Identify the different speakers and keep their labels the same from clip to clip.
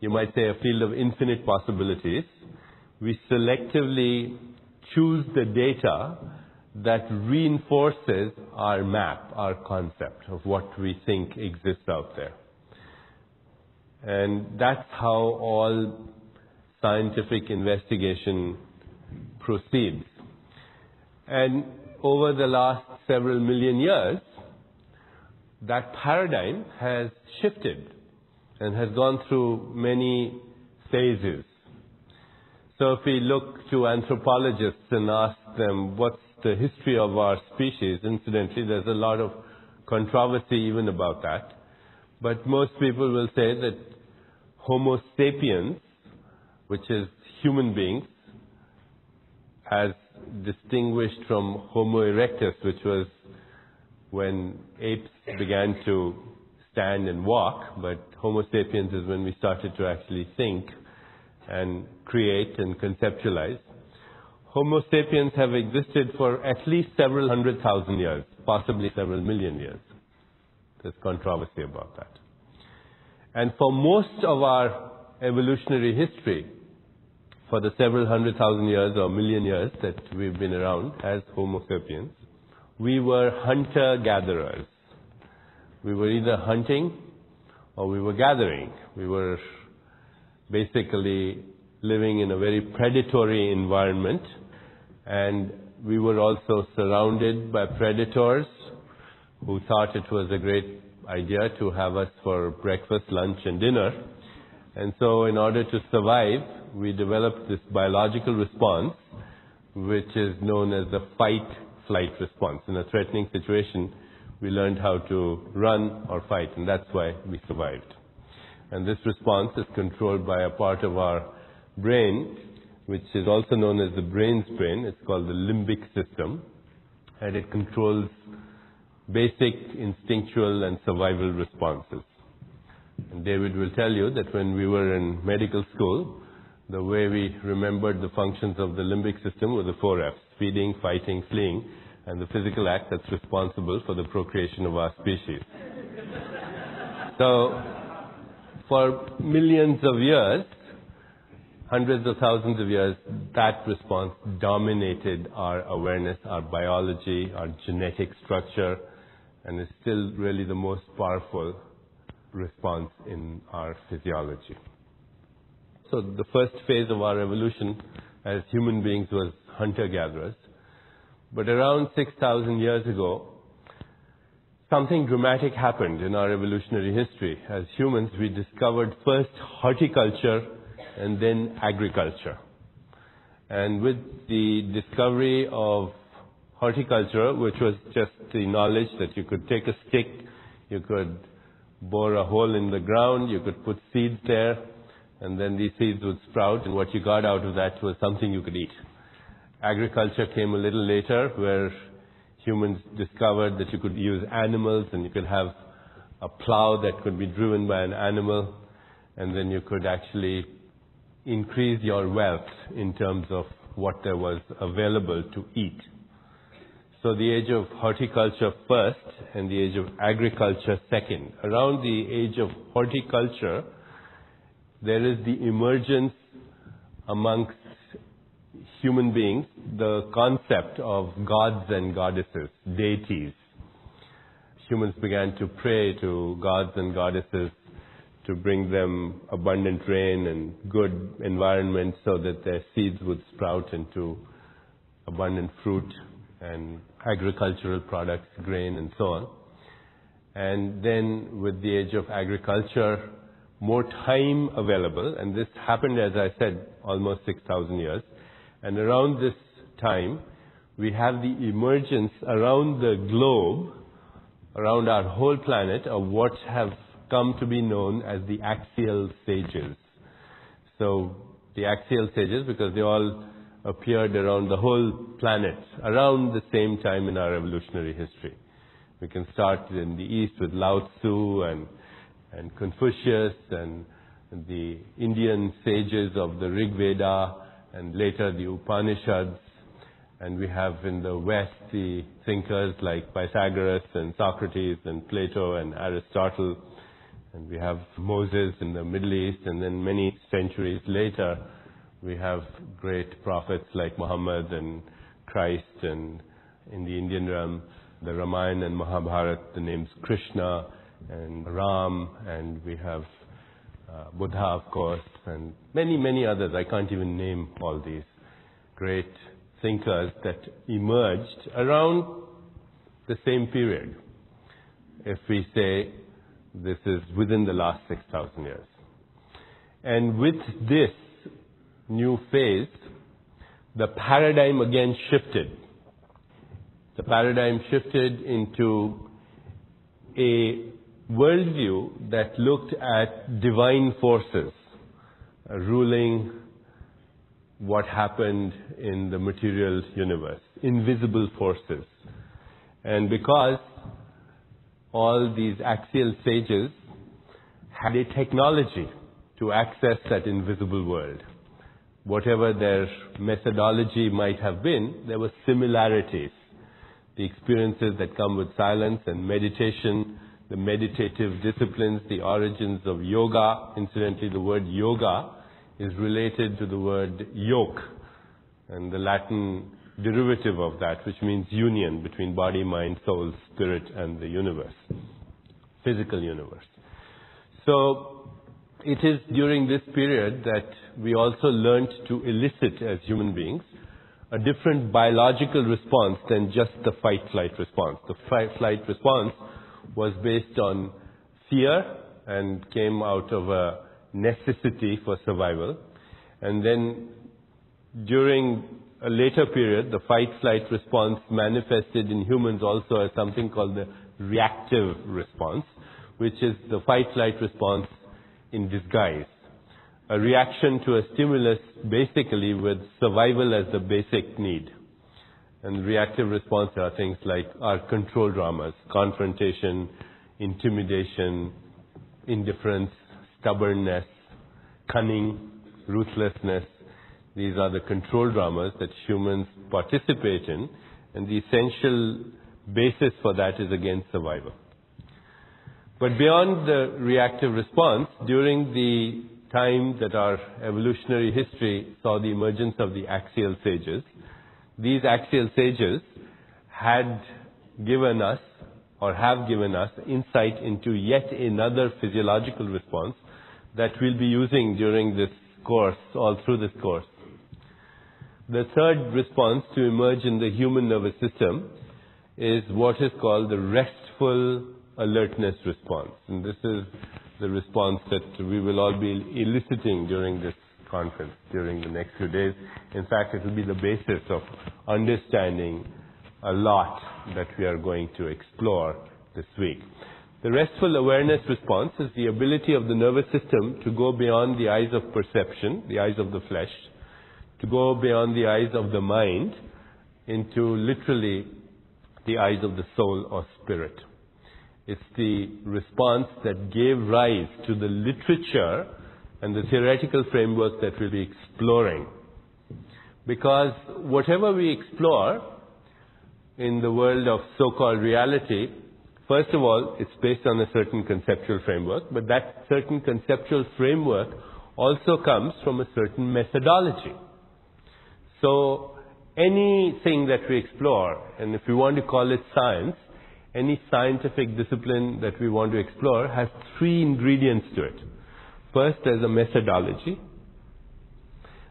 Speaker 1: you might say, a field of infinite possibilities, we selectively choose the data that reinforces our map, our concept of what we think exists out there. And that's how all scientific investigation proceeds. And over the last several million years, that paradigm has shifted and has gone through many phases. So if we look to anthropologists and ask them what's the history of our species, incidentally, there's a lot of controversy even about that. But most people will say that Homo sapiens, which is human beings, as distinguished from Homo erectus, which was when apes began to stand and walk, but Homo sapiens is when we started to actually think and create and conceptualize. Homo sapiens have existed for at least several 100,000 years, possibly several million years. There's controversy about that. And for most of our evolutionary history, for the several 100,000 years or million years that we've been around as Homo sapiens, we were hunter-gatherers. We were either hunting or we were gathering. We were basically living in a very predatory environment, and we were also surrounded by predators who thought it was a great idea to have us for breakfast, lunch, and dinner. And so in order to survive, we developed this biological response, which is known as the fight-flight response. In a threatening situation, we learned how to run or fight, and that's why we survived. And this response is controlled by a part of our brain, which is also known as the brain's brain. It's called the limbic system, and it controls basic instinctual and survival responses. And David will tell you that when we were in medical school, the way we remembered the functions of the limbic system were the 4 F's: feeding, fighting, fleeing, and the physical act that's responsible for the procreation of our species. So, for millions of years, hundreds of thousands of years, that response dominated our awareness, our biology, our genetic structure, and is still really the most powerful response in our physiology. So the first phase of our evolution as human beings was hunter-gatherers. But around 6,000 years ago, something dramatic happened in our evolutionary history. As humans, we discovered first horticulture and then agriculture. And with the discovery of horticulture, which was just the knowledge that you could take a stick, you could bore a hole in the ground, you could put seeds there, and then these seeds would sprout, and what you got out of that was something you could eat. Agriculture came a little later, where humans discovered that you could use animals, and you could have a plow that could be driven by an animal, and then you could actually increase your wealth in terms of what there was available to eat. So the age of horticulture first and the age of agriculture second. Around the age of horticulture, there is the emergence amongst human beings, the concept of gods and goddesses, deities. Humans began to pray to gods and goddesses to bring them abundant rain and good environment so that their seeds would sprout into abundant fruit and agricultural products, grain and so on. And then with the age of agriculture, more time available, and this happened, as I said, almost 6,000 years. And around this time, we have the emergence around the globe, around our whole planet, of what have come to be known as the axial sages. So the axial sages, because they all appeared around the whole planet, around the same time in our evolutionary history. We can start in the East with Lao Tzu and Confucius and the Indian sages of the Rig Veda and later the Upanishads. And we have in the West the thinkers like Pythagoras and Socrates and Plato and Aristotle And we have Moses in the Middle East, and then many centuries later, we have great prophets like Muhammad and Christ, and in the Indian realm, the Ramayana and Mahabharata, the names Krishna and Ram, and we have Buddha, of course, and many, many others. I can't even name all these great thinkers that emerged around the same period. If we say this is within the last 6,000 years. And with this new phase, the paradigm again shifted. The paradigm shifted into a worldview that looked at divine forces ruling what happened in the material universe, invisible forces. And because all these axial sages had a technology to access that invisible world, whatever their methodology might have been, there were similarities. The experiences that come with silence and meditation, the meditative disciplines, the origins of yoga. Incidentally, the word yoga is related to the word yoke, and the Latin derivative of that, which means union between body, mind, soul, spirit, and the universe, physical universe. So it is during this period that we also learned to elicit as human beings a different biological response than just the fight-flight response. The fight-flight response was based on fear and came out of a necessity for survival. And then during a later period, the fight-flight response manifested in humans also as something called the reactive response, which is the fight-flight response in disguise. A reaction to a stimulus basically with survival as the basic need. And reactive response are things like our control dramas, confrontation, intimidation, indifference, stubbornness, cunning, ruthlessness. These are the control dramas that humans participate in, and the essential basis for that is again survival. But beyond the reactive response, during the time that our evolutionary history saw the emergence of the axial sages, these axial sages had given us, or have given us, insight into yet another physiological response that we'll be using during this course, all through this course. The third response to emerge in the human nervous system is what is called the restful alertness response. And this is the response that we will all be eliciting during this conference, during the next few days. In fact, it will be the basis of understanding a lot that we are going to explore this week. The restful awareness response is the ability of the nervous system to go beyond the eyes of perception, the eyes of the flesh, to go beyond the eyes of the mind into literally the eyes of the soul or spirit. It's the response that gave rise to the literature and the theoretical framework that we'll be exploring. Because whatever we explore in the world of so-called reality, first of all, it's based on a certain conceptual framework, but that certain conceptual framework also comes from a certain methodology. So anything that we explore, and if we want to call it science, any scientific discipline that we want to explore has three ingredients to it. First, there's a methodology.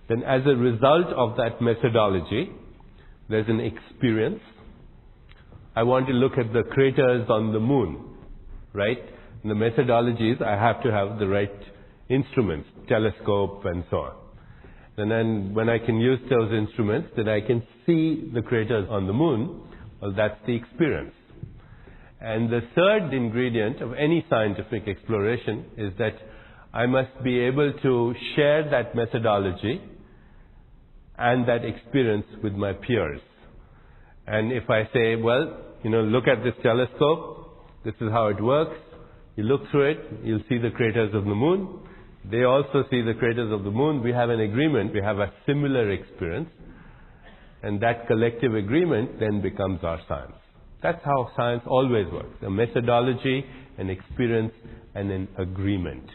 Speaker 1: Then as a result of that methodology, there's an experience. I want to look at the craters on the moon, right? And the methodology is I have to have the right instruments, telescope and so on. And then when I can use those instruments, then I can see the craters on the moon. Well, that's the experience. And the third ingredient of any scientific exploration is that I must be able to share that methodology and that experience with my peers. And if I say, well, look at this telescope, this is how it works, you look through it, you'll see the craters of the moon. They also see the craters of the moon. We have an agreement, we have a similar experience, and that collective agreement then becomes our science. That's how science always works. A methodology, an experience, and an agreement.